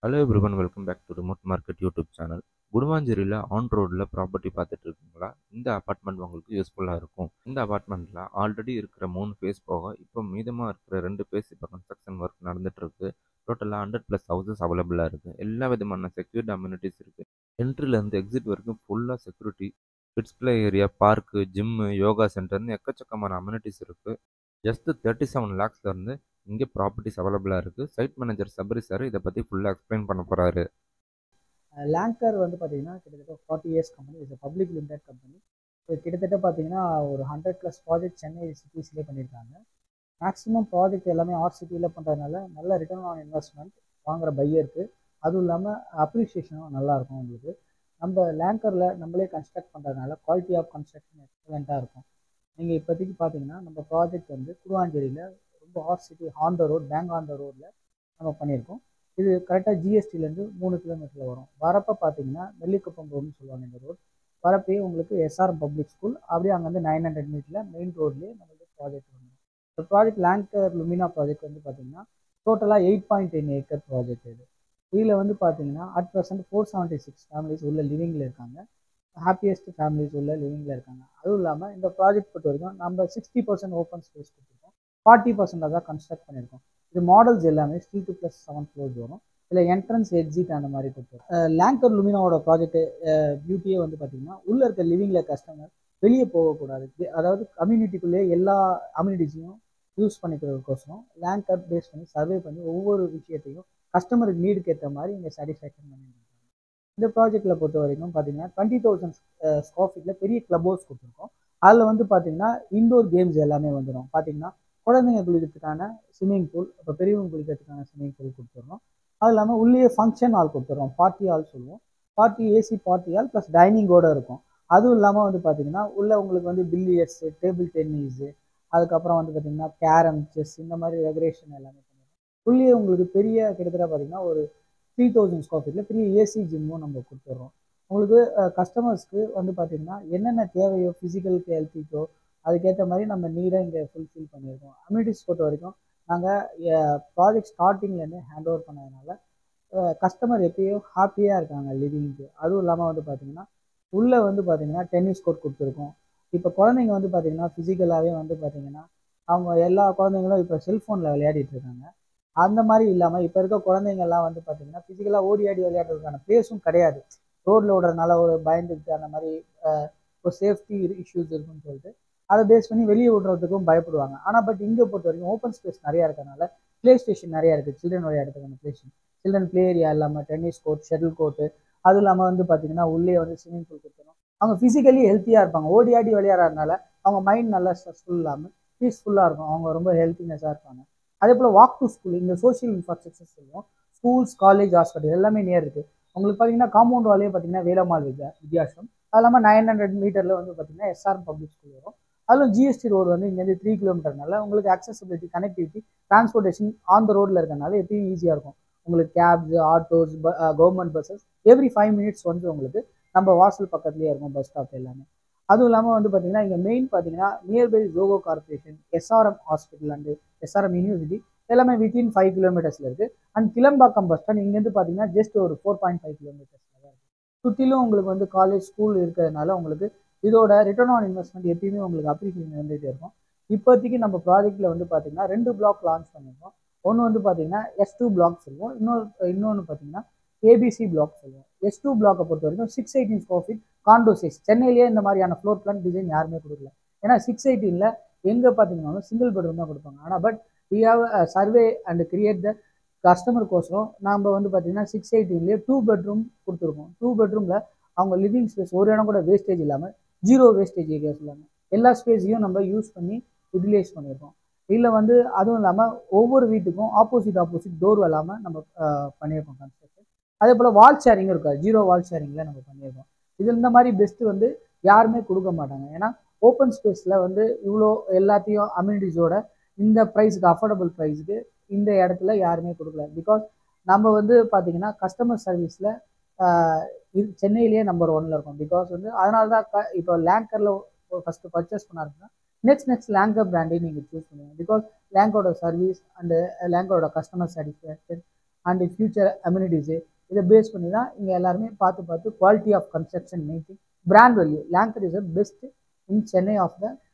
Hello everyone, welcome back to remote market YouTube channel. குடுவாஞ்சேரியில் on ரோடில் property பார்த்துட்டு இருக்கீங்களா? இந்த அபார்ட்மெண்ட் உங்களுக்கு யூஸ்ஃபுல்லாக இருக்கும். இந்த அபார்ட்மெண்ட்டில் ஆல்ரெடி இருக்கிற 3 ஃபேஸ் போக இப்போ மீதமாக இருக்கிற 2 ஃபேஸ் இப்போ கன்ஸ்ட்ரக்ஷன் ஒர்க் நடந்துட்டு இருக்கு. டோட்டலாக 100+ ஹவுசஸ் அவைலபிளாக இருக்குது. எல்லா விதமான செக்யூர்ட் அம்யூனிட்டிஸ் இருக்குது. என்ட்ரிலேருந்து எக்ஸிட் வரைக்கும் ஃபுல்லாக security, kids play area, park, gym, yoga சென்டர்னு எக்கச்சக்கமான அம்யூனிட்டிஸ் இருக்குது. ஜஸ்ட் 37 லேக்ஸ்லேருந்து இங்கே ப்ராப்பர்ட்டிஸ் அவைலபிளாக இருக்குது. சைட் மேனேஜர் சபரி சார் இதை பற்றி ஃபுல்லாக எக்ஸ்பிளைன் பண்ண போகிறாரு. லேங்கர் வந்து பார்த்தீங்கன்னா கிட்டத்தட்ட 40 years company. It's public limited company. So கிட்டத்தட்ட பார்த்தீங்கன்னா ஒரு 100+ ப்ராஜெக்ட் சென்னை சிட்டிஸ்லேயே பண்ணியிருக்காங்க. மேக்ஸிமம் ப்ராஜெக்ட் எல்லாமே சிட்டியில் பண்ணுறதுனால நல்ல ரிட்டர்ன் ஆன் இன்வெஸ்ட்மெண்ட் வாங்குற பையருக்கு. அதுவும் இல்லாமல் அப்ரிஷியேஷனும் நல்லாயிருக்கும் உங்களுக்கு. நம்ம லேங்கரில் நம்மளே கன்ஸ்ட்ரக்ட் பண்ணுறதுனால குவாலிட்டி ஆஃப் கன்ஸ்ட்ரக்ஷன் எக்ஸலண்ட்டாக இருக்கும். நீங்கள் இப்போதைக்கு பார்த்தீங்கன்னா நம்ம ப்ராஜெக்ட் வந்து குடுவாஞ்சேரியில் ரொம்ப city on the road, bank on the ரோடில் நம்ம பண்ணியிருக்கோம். இது கரெக்டாக ஜிஎஸ்டிலேருந்து 3 கிலோமீட்டரில் வரும். வரப்போ பார்த்தீங்கன்னா நெல்லிக்குப்பம் ரோடுன்னு சொல்லுவாங்க இந்த ரோடு. வரப்பே உங்களுக்கு எஸ்ஆர்எம் பப்ளிக் ஸ்கூல், அப்படியே அங்கேருந்து 900 மீட்டரில் மெயின் ரோட்லேயே நம்மளுக்கு ப்ராஜெக்ட் வந்துடும். இந்த ப்ராஜெக்ட் லேங்கர் லுமினா ப்ராஜெக்ட் வந்து பார்த்தீங்கன்னா டோட்டலாக 8.10 ஏக்கர் ப்ராஜெக்ட் இது. இதில் வந்து பார்த்தீங்கன்னா அட் ப்ரெசென்ட் 476 ஃபேமிலிஸ் உள்ள லிவிங்கில் இருக்காங்க. ஹாப்பியஸ்ட் ஃபேமிலிஸ் உள்ள லிவிங்கில் இருக்காங்க. அதுவும் இல்லாமல் இந்த ப்ராஜெக்ட் பொறுத்த வரைக்கும் நம்ம 60% ஓப்பன் ஸ்பேஸ் கொடுத்துருக்கோம். 40% தான் கன்ஸ்ட்ரக்ட் பண்ணியிருக்கோம். இது மாடல்ஸ் எல்லாமே ஸ்டீல் 2+7 ஃப்ளோர்ஸ் வரும். இதில் என்ட்ரன்ஸ், எக்ஸிட் அந்த மாதிரி கொடுத்துரும். லேங்கர் லுமினாவோட ப்ராஜெக்ட் பியூட்டியே வந்து பார்த்தீங்கன்னா உள்ளே இருக்க லிவிங்கில் கஸ்டமர் வெளியே போகக்கூடாது. அதாவது கம்யூனிட்டிக்குள்ளேயே எல்லா அம்யூனிட்டிஸையும் யூஸ் பண்ணிக்கிறதுக்கோசரம் லேங்கர் பேஸ் பண்ணி சர்வே பண்ணி ஒவ்வொரு விஷயத்தையும் கஸ்டமருக்கு நீடுக்கு ஏற்ற மாதிரி இங்கே சாட்டிஸ்ஃபேக்ஷன் பண்ணியிருக்காங்க. இந்த ப்ராஜெக்டில் பொறுத்த வரைக்கும் பார்த்தீங்கன்னா 20,000 ஸ்கொயர் ஃபீட்டில் பெரிய கிளப் ஹவுஸ் கொடுத்துருக்கோம். அதில் வந்து பார்த்தீங்கன்னா இண்டோர் கேம்ஸ் எல்லாமே வந்துடும். பார்த்தீங்கன்னா குழந்தைங்க குளிக்கிறதுக்கான ஸ்விம்மிங் பூல், இப்போ பெரியவங்க குளிக்கிறதுக்கான ஸ்விம்மிங் பூல் கொடுத்துட்றோம். அது இல்லாமல் உள்ளே ஃபங்க்ஷன் ஹால் கொடுத்துட்றோம். பார்ட்டி ஹால் சொல்லுவோம். Party AC party hall plus டைனிங்கோடு இருக்கும். அதுவும் இல்லாமல் வந்து பார்த்தீங்கன்னா உள்ளே உங்களுக்கு வந்து பில்லியர்ட்ஸு, டேபிள் டென்னிஸு, அதுக்கப்புறம் வந்து பார்த்தீங்கன்னா கேரம், செஸ் இந்த மாதிரி ரெகுலேஷன் எல்லாமே பண்ணுவோம். உள்ளே உங்களுக்கு பெரிய கிட்டத்தட்ட பார்த்தீங்கன்னா ஒரு 3,000 ஸ்கொயர் ஃபீட்டில் பெரிய ஏசி ஜிம்மும் நம்ம கொடுத்துட்றோம். உங்களுக்கு கஸ்டமர்ஸ்க்கு வந்து பார்த்தீங்கன்னா என்னென்ன தேவையோ ஃபிசிக்கல் ஹெல்த்திக்கோ அதுக்கேற்ற மாதிரி நம்ம நீடாக இங்கே ஃபுல்ஃபில் பண்ணியிருக்கோம். அம்யூனிட்டிஸ் பொறுத்த வரைக்கும் நாங்கள் ப்ராஜெக்ட் ஸ்டார்டிங்லேருந்து ஹேண்ட் ஓவர் பண்ணதுனால கஸ்டமர் எப்பயும் ஹாப்பியாக இருக்காங்க லிவிங்க்கு. அதுவும் இல்லாமல் வந்து பார்த்தீங்கன்னா உள்ளே வந்து பார்த்தீங்கன்னா டென்னிஸ் கோர்ட் கொடுத்துருக்கோம். இப்போ குழந்தைங்க வந்து பார்த்தீங்கன்னா ஃபிசிக்கலாகவே வந்து பார்த்தீங்கன்னா அவங்க எல்லா குழந்தைங்களும் இப்போ செல்ஃபோனில் விளையாடிட்டு இருக்காங்க. அந்த மாதிரி இல்லாமல் இப்போ இருக்க குழந்தைங்கள்லாம் வந்து பார்த்தீங்கன்னா ஃபிசிக்கலாக ஓடி ஆடி விளையாடுறதுக்கான பிளேஸும் கிடையாது. ரோட்டில் விடுறதுனால ஒரு பயந்துட்டு அந்த மாதிரி ஒரு சேஃப்டி இஷ்யூஸ் இருக்குன்னு சொல்லிட்டு அதை பேஸ் பண்ணி வெளியே விடுறதுக்கும் பயப்படுவாங்க. ஆனால் பட் இங்கே பொறுத்த வரைக்கும் ஓப்பன் ஸ்பேஸ் நிறையா இருக்கனால பிளே ஸ்டேஷன் நிறையா இருக்குது. சில்ட்ரன் விளையாடுறதுக்கான play station, children play area இல்லாமல் டென்னிஸ் கோர்ட், ஷட்டில் கோர்ட்டு, அதுவும் இல்லாமல் வந்து பார்த்தீங்கன்னா உள்ளே வந்து ஸ்விம்மிங் பூல் கொடுத்துரும். அவங்க ஃபிசிக்கலி ஹெல்த்தியாக இருப்பாங்க. ஓடி ஆடி விளையாடுறதுனால அவங்க மைண்ட் நல்லா ஸ்ட்ரெஸ்ஃபுல் இல்லாமல் பீஸ்ஃபுல்லாக இருக்கும். அவங்க ரொம்ப ஹெல்த்தினஸாக இருப்பாங்க. அதே போல் வாக் டு ஸ்கூல், இந்த சோஷியல் இன்ஃப்ராஸ்ட்ரக்சர் சொல்லுவோம். ஸ்கூல்ஸ், காலேஜ், ஹாஸ்பிட்டல் எல்லாமே நியர் இருக்குது. உங்களுக்கு பார்த்தீங்கன்னா காம்பவுண்ட் வாலே பார்த்தீங்கன்னா வேலம்மாள் வித்யாசம், அது இல்லாமல் 900 மீட்டரில் வந்து பார்த்தீங்கன்னா எஸ்ஆர் பப்ளிக் ஸ்கூல் வரும். அதில் ஜிஎஸ்டி ரோடு வந்து இங்கேருந்து 3 கிலோமீட்டர்னால உங்களுக்கு accessibility, connectivity, transportation on the ரோடில் இருக்கனால எப்பயும் ஈஸியாக இருக்கும். உங்களுக்கு cabs, autos, government buses every 5 minutes வந்து உங்களுக்கு நம்ம வாசல் பக்கத்துலேயே இருக்கும் பஸ் ஸ்டாப் எல்லாமே. அதுவும் இல்லாமல் வந்து பார்த்தீங்கன்னா இங்கே மெயின் பார்த்தீங்கன்னா nearby Zoho corporation, SRM hospital and SRM university எல்லாமே வித்தின் 5 கிலோமீட்டர்ஸில் இருக்குது. அண்ட் கிளம்பாக்கம் பஸ் ஸ்டாண்ட் இங்கேருந்து பார்த்தீங்கன்னா ஜஸ்ட் ஒரு 4.5 கிலோமீட்டர்ஸில் தான் இருக்குது. சுற்றிலும் உங்களுக்கு வந்து காலேஜ், ஸ்கூல் இருக்கிறதுனால உங்களுக்கு இதோட ரிட்டர்ன் ஆன் இன்வெஸ்ட்மெண்ட் எப்பயுமே உங்களுக்கு அப்ரிசியேஷன் வந்துகிட்டே இருக்கும். இப்போதைக்கு நம்ம ப்ராஜெக்ட்டில் வந்து பார்த்தீங்கன்னா 2 பிளாக் லான்ச் பண்ணியிருக்கோம். ஒன்று வந்து பார்த்தீங்கன்னா S2 பிளாக் சொல்லுவோம். இன்னொன்று பார்த்தீங்கன்னா ஏபிசி பிளாக் சொல்லுவோம். S2 பிளாக்கை பொறுத்த வரைக்கும் 618 ஸ்கொயர் ஃபீட் காண்டோ சைஸ். சென்னையிலேயே இந்த மாதிரியான ஃப்ளோர் பிளான் டிசைன் யாருமே கொடுக்கல. ஏன்னா 618 எங்கே பார்த்தீங்கன்னா சிங்கிள் பெட்ரூம் தான் கொடுப்பாங்க. ஆனால் but we have survey and create the கஸ்டமருக்கோசரம் நம்ம வந்து பார்த்தீங்கன்னா 618 2 பெட்ரூம் கொடுத்துருக்கோம். 2 பெட்ரூமில் அவங்க லிவிங் ஸ்பேஸ் ஒரு இடம் கூட வேஸ்டேஜ் இல்லாமல் 0 வேஸ்டேஜ் ஏரியா சொல்லுவாங்க. எல்லா ஸ்பேஸையும் நம்ம யூஸ் பண்ணி யூட்டிலைஸ் பண்ணியிருக்கோம். இதில் வந்து அதுவும் இல்லாமல் ஒவ்வொரு வீட்டுக்கும் ஆப்போசிட் டோர் இல்லாமல் நம்ம பண்ணியிருக்கோம் கன்ஸ்ட்ரக்ஷன். அதே போல் வால் ஷேரிங்கும் இருக்காது. 0 வால் ஷேரிங்கில் நம்ம பண்ணியிருக்கோம். இது இந்த மாதிரி பெஸ்ட்டு வந்து யாருமே கொடுக்க மாட்டாங்க. ஏன்னா ஓப்பன் ஸ்பேஸில் வந்து இவ்வளோ எல்லாத்தையும் அம்யூனிட்டிஸோட இந்த ப்ரைஸுக்கு, அஃபோர்டபுள் ப்ரைஸுக்கு இந்த இடத்துல யாருமே கொடுக்கல. பிகாஸ் நம்ம வந்து பார்த்தீங்கன்னா கஸ்டமர் சர்வீஸில் சென்னையிலேயே நம்பர் 1ல் இருக்கும். பிகாஸ் வந்து அதனால தான் இப்போ லேங்கரில் ஃபஸ்ட்டு பர்ச்சேஸ் பண்ணாருன்னா நெக்ஸ்ட் லேங்கர் பிராண்டே நீங்கள் சூஸ் பண்ணுவீங்க. பிகாஸ் லேங்கரோட சர்வீஸ் அண்டு லேங்கரோட customer satisfaction and future amenities இதை பேஸ் பண்ணி தான் இங்கே எல்லாருமே பார்த்து quality of construction maintain brand value. Lancor is a best in Chennai of the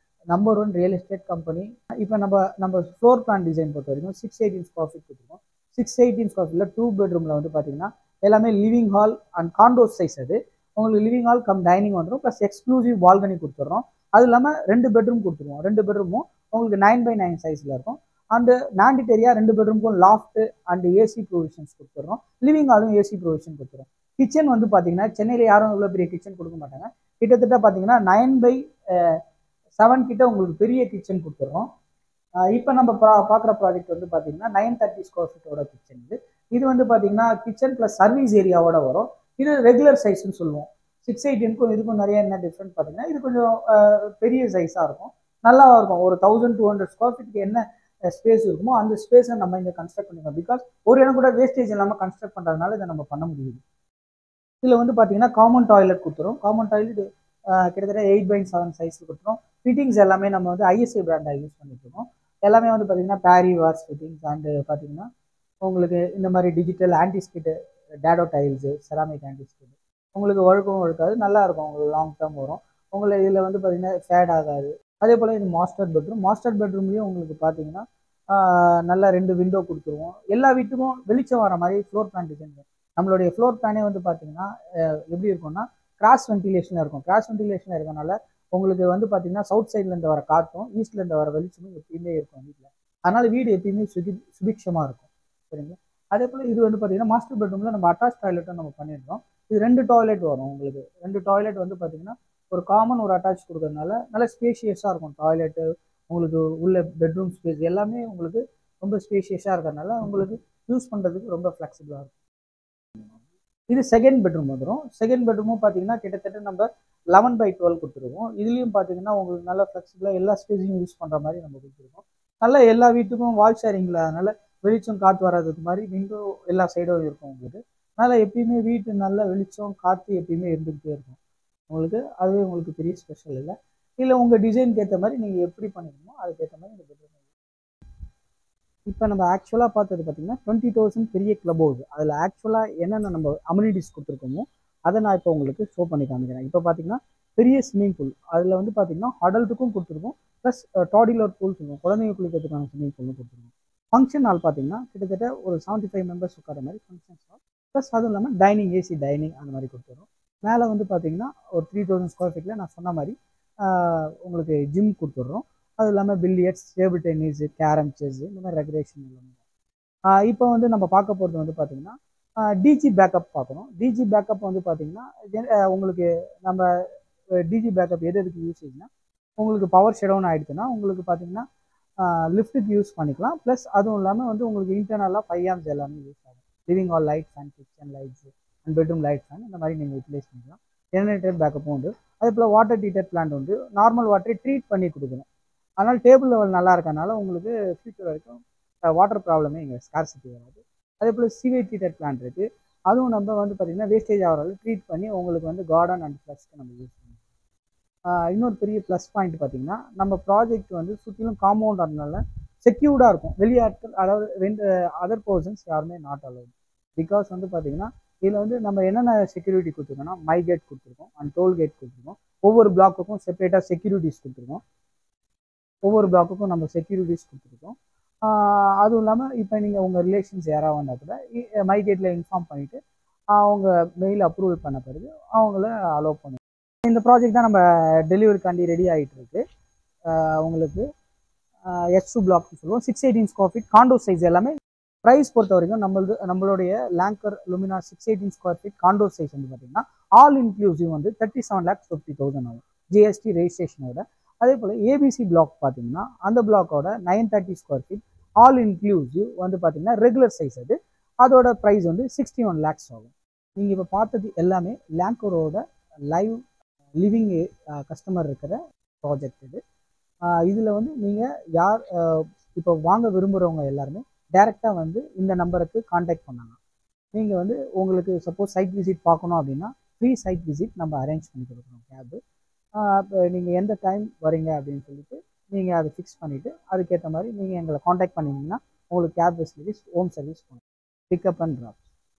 number 1 real estate company. இப்போ நம்ம ஃப்ளோர் பிளான் டிசைன் பொறுத்த வரைக்கும் 618 ஸ்கொயர் ஃபீட் கொடுத்துருக்கோம். 618 ஸ்கொயர் ஃபீட்டில் 2 பெட்ரூமில் வந்து பார்த்தீங்கன்னா எல்லாமே living hall and condo size. அது உங்களுக்கு லிவிங் ஹால் கம் டைனிங் வந்துடும், ப்ளஸ் எக்ஸ்க்ளூசிவ் பால்கனி கொடுத்துட்றோம். அது இல்லாமல் 2 பெட்ரூம் கொடுத்துருவோம். 2 பெட்ரூமும் உங்களுக்கு 9x9 சைஸில் இருக்கும். அண்டு மேண்டிட்டரியா 2 பெட்ரூமுக்கும் லாஃப்ட் அண்ட் ஏசி ப்ரொவிஷன்ஸ் கொடுத்துட்றோம். லிவிங் ஹாலும் ஏசி ப்ரொவிஷன் கொடுத்துரும். கிச்சன் வந்து பார்த்தீங்கன்னா சென்னையில் யாரும் இவ்வளோ பெரிய கிச்சன் கொடுக்க மாட்டாங்க. கிட்டத்தட்ட பார்த்தீங்கன்னா 9x7 கிட்ட உங்களுக்கு பெரிய கிச்சன் கொடுத்துட்றோம். இப்போ நம்ம பார்க்குற ப்ராஜெக்ட் வந்து பார்த்தீங்கன்னா 930 ஸ்கொயர் ஃபீட்டோட கிச்சன். இது வந்து பார்த்தீங்கன்னா கிச்சன் ப்ளஸ் சர்வீஸ் ஏரியாவோட வரும். இது ரெகுலர் சைஸ்ன்னு சொல்லுவோம். 618க்கும் இதுக்கும் நிறைய என்ன டிஃப்ரெண்ட் பார்த்தீங்கன்னா இது கொஞ்சம் பெரிய சைஸாக இருக்கும், நல்லா இருக்கும். ஒரு 1200 ஸ்கொயர் ஃபீட்டுக்கு என்ன ஸ்பேஸ் இருக்குமோ அந்த ஸ்பேஸை நம்ம இங்கே கன்ஸ்ட்ரக்ட் பண்ணிக்கலாம். பிகாஸ் ஒரு இடம் கூட வேஸ்டேஜ் இல்லாமல் கன்ஸ்ட்ரக்ட் பண்ணுறதுனால இதை நம்ம பண்ண முடியுது. இதில் வந்து பார்த்தீங்கன்னா காமன் டாய்லெட் கொடுத்துரும். காமன் டாய்லெட் கிட்டத்தட்ட 8x7 சைஸில் கொடுத்துரும். ஃபிட்டிங்ஸ் எல்லாமே நம்ம வந்து ஐஎஸ்ஐ பிராண்டாக யூஸ் பண்ணிட்டு இருக்கோம். எல்லாமே வந்து பார்த்தீங்கன்னா பேரி வார்ஸ் ஃபிட்டிங்ஸ் அண்டு பார்த்தீங்கன்னா உங்களுக்கு இந்த மாதிரி digital antiskid dado tiles ceramic antiskid உங்களுக்கு ஒழுக்கவும் ஒழுக்காது, நல்லா இருக்கும். உங்களுக்கு லாங் டேர்ம் வரும். உங்களுக்கு இதில் வந்து பார்த்தீங்கன்னா ஃபேட் ஆகாது. அதே போல் இது மாஸ்டர் பெட்ரூம். மாஸ்டர் பெட்ரூம்லேயும் உங்களுக்கு பார்த்தீங்கன்னா நல்லா 2 விண்டோ கொடுத்துருவோம். எல்லா வீட்டுக்கும் வெளிச்சம் வர மாதிரி ஃப்ளோர் பிளான் டிசைன். நம்மளுடைய ஃப்ளோர் பிளானே வந்து பார்த்தீங்கன்னா எப்படி இருக்கும்னா கிராஸ் வென்டிலேஷனில் இருக்கும். கிராஸ் வென்டிலேஷனில் இருக்கனால உங்களுக்கு வந்து பார்த்தீங்கன்னா சவுத் சைட்லேருந்து வர காற்றும் ஈஸ்ட்லேருந்து வர வெளிச்சமும் எப்பயுமே இருக்கும் வீட்டில். அதனால் வீடு எப்பயுமே சுபிக்ஷமாக இருக்கும். சரிங்களா? அதே போல் இது வந்து பார்த்தீங்கன்னா மாஸ்டர் பெட்ரூமில் நம்ம அட்டாச் டாய்லெட்டும் நம்ம பண்ணிடுறோம். இது 2 டாய்லெட் வரும். உங்களுக்கு 2 டாய்லெட் வந்து பார்த்தீங்கன்னா ஒரு காமன் ஒரு அட்டாச் கொடுக்கறதுனால நல்ல ஸ்பேஷியஸாக இருக்கும். டாய்லெட்டு உங்களுக்கு உள்ள பெட்ரூம் ஸ்பேஸ் எல்லாமே உங்களுக்கு ரொம்ப ஸ்பேஷியஸாக இருக்கிறதுனால உங்களுக்கு யூஸ் பண்ணுறதுக்கு ரொம்ப ஃப்ளெக்சிபிளாக இருக்கும். இது செகண்ட் பெட்ரூம் வந்துடும். செகண்ட் பெட்ரூமும் பார்த்தீங்கன்னா கிட்டத்தட்ட நம்ம 11x12 கொடுத்துருக்கோம். இதுலேயும் பார்த்தீங்கன்னா உங்களுக்கு நல்லா ஃப்ளெக்சிபிளாக எல்லா ஸ்பேஸையும் யூஸ் பண்ணுற மாதிரி நம்ம கொடுத்துருக்கோம். நல்லா எல்லா வீட்டுக்கும் வால் ஷேரிங்கில் அதனால வெளிச்சம் காற்று வராதுக்கு மாதிரி விண்டோ எல்லா சைடும் இருக்கும் உங்களுக்கு. அதனால் எப்பயுமே வீட்டு நல்ல வெளிச்சம் காற்று எப்பயுமே இருந்துகிட்டே இருக்கும் உங்களுக்கு. அதுவே உங்களுக்கு பெரிய ஸ்பெஷல் இல்லை. இல்லை உங்கள் டிசைனுக்கு ஏற்ற மாதிரி நீங்கள் எப்படி பண்ணிக்கணுமோ அதுக்கேற்ற மாதிரி இந்த பெட்ரூம். இப்போ நம்ம ஆக்சுவலாக பார்த்தது பார்த்தீங்கன்னா 20,000 பெரிய கிளப் ஹவுஸ். அதில் ஆக்சுவலாக என்னென்ன நம்ம அம்யூனிட்டிஸ் கொடுத்துருக்கோமோ அதை நான் இப்போ உங்களுக்கு ஷோ பண்ணி காமிக்கிறேன். இப்போ பார்த்தீங்கன்னா பெரிய ஸ்விம்மிங் பூல். அதில் வந்து பார்த்தீங்கன்னா அடல்ட்டுக்கும் கொடுத்துருக்கோம், ப்ளஸ் டாடிலர் பூல் சொல்லுவோம், குழந்தைங்க குளிக்கிறதுக்கான ஸ்விம்மிங் பூலும் கொடுத்துருக்கோம். ஃபங்க்ஷன் ஹால் பார்த்தீங்கன்னா கிட்டத்தட்ட ஒரு 75 மெம்பர்ஸ் உட்கார மாதிரி ஃபங்க்ஷன் ஹால், ப்ளஸ் அதுவும் இல்லாமல் டைனிங் ஏசி டைனிங் அந்த மாதிரி கொடுத்துருவோம். மேலே வந்து பார்த்தீங்கன்னா ஒரு 3000 ஸ்கொயர் ஃபீட்டில் நான் சொன்ன மாதிரி உங்களுக்கு ஜிம் கொடுத்துட்றோம். அது இல்லாமல் billiards, table tennis, carrom, chess இந்த மாதிரி ரெகுலேஷன் எல்லாமே. இப்போ வந்து நம்ம பார்க்க போகிறது வந்து பார்த்தீங்கன்னா டிஜி பேக்கப் பார்க்கணும். டிஜி பேக்கப் வந்து பார்த்தீங்கன்னா உங்களுக்கு நம்ம டிஜி பேக்கப் எதுக்கு யூஸேஜ்னா உங்களுக்கு பவர் ஷட் டவுன் ஆகிடுச்சுன்னா உங்களுக்கு பார்த்தீங்கன்னா லிஃப்ட்டுக்கு யூஸ் பண்ணிக்கலாம். ப்ளஸ் அதுவும் இல்லாமல் வந்து உங்களுக்கு இன்டர்னலாக 5 amps எல்லாமே யூஸ் ஆகும். Living hall light fan, kitchen lights and bedroom light fan இந்த மாதிரி நீங்கள் யூட்டிலைஸ் பண்ணிக்கலாம். ஜெனரேட்டர் பேக்கப்பும் உண்டு. அதே போல் வாட்டர் ஹீட்டர் பிளான்ட் உண்டு. நார்மல் வாட்டரை ட்ரீட் பண்ணி கொடுக்கணும். அதனால் டேபிள் லெவல் நல்லா இருக்கனால உங்களுக்கு ஃபியூச்சர் வரைக்கும் வாட்டர் ப்ராப்ளமே இங்கே ஸ்கார்சிட்டி வராது. அதே போல் சிவேஜ் ட்ரீட்டட் பிளான்ட் இருக்குது. அதுவும் நம்ம வந்து பார்த்திங்கன்னா வேஸ்டேஜ் ஆகிறதால ட்ரீட் பண்ணி உங்களுக்கு வந்து கார்டன் அண்ட் ஃப்ளஷ்க்கு நம்ம யூஸ் பண்ணுவோம். இன்னொரு பெரிய ப்ளஸ் பாயிண்ட் பார்த்திங்கன்னா நம்ம ப்ராஜெக்ட் வந்து சுற்றிலும் காம்பவுண்ட் ஆனதுனால செக்யூர்டாக இருக்கும். வெளியாட்கள் அதாவது 2 அதர் பர்சன்ஸ் யாருமே நாட் அலோட். பிகாஸ் வந்து பார்த்திங்கன்னா இதில் வந்து நம்ம என்னென்ன செக்யூரிட்டி கொடுத்துருக்கோம்னா மை கேட் கொடுத்துருக்கோம் அண்ட் டோல் கேட் கொடுத்துருக்கோம். ஒவ்வொரு பிளாக்குக்கும் செப்பரேட்டாக செக்யூரிட்டிஸ் கொடுத்துருக்கோம். ஒவ்வொரு பிளாக்குக்கும் நம்ம செக்யூரிட்டிஸ் கொடுத்துருக்கோம். அதுவும் இல்லாமல் இப்போ நீங்கள் உங்கள் ரிலேஷன்ஸ் யாராவது வந்தால் கூட மை கேட்டில் இன்ஃபார்ம் பண்ணிவிட்டு அவங்க மெயில் அப்ரூவல் பண்ண பிறகு அவங்கள அலோவ் பண்ணுவோம். இந்த ப்ராஜெக்ட் தான் நம்ம டெலிவரிக்காண்டி ரெடி ஆகிட்டு இருக்கு. உங்களுக்கு S2 பிளாக்னு சொல்லுவோம். 618 ஸ்கொயர் ஃபீட் காண்டோ சைஸ் எல்லாமே. ப்ரைஸ் பொறுத்த வரைக்கும் நம்மளுடைய லேங்கர் Lumina 618 square feet condo size வந்து பார்த்தீங்கன்னா ஆல் இன்க்ளூசிவ் வந்து 37,50,000 ஆகும் ஜிஎஸ்டி ரெஜிஸ்ட்ரேஷனோட. அதே போல் ஏபிசி பிளாக் பார்த்தீங்கன்னா அந்த பிளாக்கோட 930 ஸ்கொயர் ஃபீட் ஆல் இன்க்ளூசிவ் வந்து பார்த்தீங்கன்னா ரெகுலர் சைஸ். அதோட ப்ரைஸ் வந்து 61 lakhs ஆகும். நீங்கள் இப்போ பார்த்தது எல்லாமே லேங்கரோட லைவ் லிவிங் கஸ்டமர் இருக்கிற ப்ராஜெக்ட் இது. இதில் வந்து நீங்கள் யார் இப்போ வாங்க விரும்புகிறவங்க எல்லாருமே டைரெக்டாக வந்து இந்த நம்பருக்கு காண்டாக்ட் பண்ணாங்க. நீங்கள் வந்து உங்களுக்கு சப்போஸ் சைட் விசிட் பார்க்கணும் அப்படின்னா ஃப்ரீ சைட் விசிட் நம்ம அரேஞ்ச் பண்ணி கொடுக்குறோம் கேபு. இப்போ நீங்கள் எந்த டைம் வரீங்க அப்படின்னு சொல்லிட்டு நீங்கள் அதை ஃபிக்ஸ் பண்ணிவிட்டு அதுக்கேற்ற மாதிரி நீங்கள் எங்களை காண்டாக்ட் பண்ணிங்கன்னா உங்களுக்கு கேப் ஃபெசிலிட்டிஸ் ஹோம் சர்வீஸ் பண்ணுவோம். Pickup and drop.